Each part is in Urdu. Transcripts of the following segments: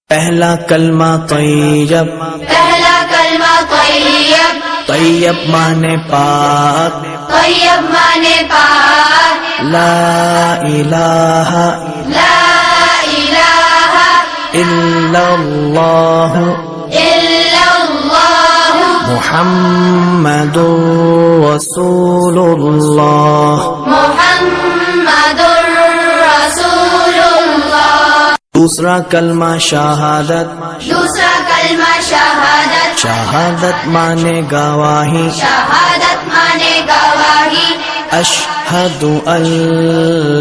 پہلا کلمہ طیب، پہلا کلمہ طیب، طیب مانے پاک، طیب مانے پاک، لا الہ لا الہ الا اللہ الا اللہ محمد رسول اللہ۔ محمد رسول اللہ۔ دوسرا کلمہ شہادت، دوسرا کلمہ شہادت، شہادت مانے گواہی، شہادت مانے گواہی، اشہد ان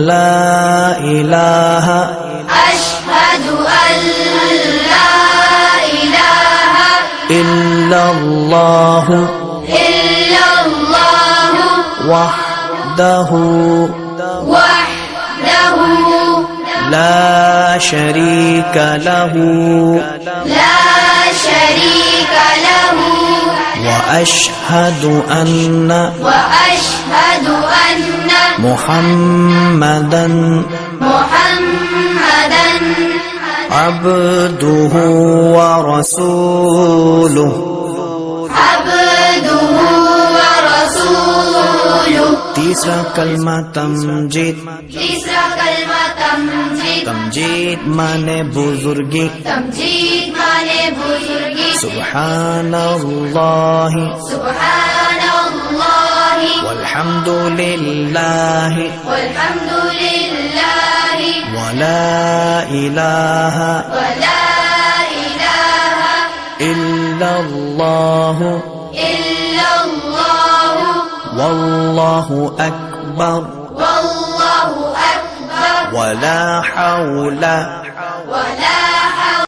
لا الہ اشہد ان لا الہ الا اللہ الا اللہ وحدہ وحدہ لا شریک لہ لا شریک لہ واشہد ان واشہد ان محمدا محمدا عبدہ ورسولہ۔ عبدہ ورسولہ۔ تیسرا کلمہ تمجید، تیسرا کلمہ تمجید، تمجید مانے بزرگی، تمجید مانے بزرگی، سبحان اللہ سبحان اللہ والحمد للہ والحمد للہ ولا الہ ولا الہ الا اللہ الا اللہ واللہ اکبر واللہ اکبر ولا حول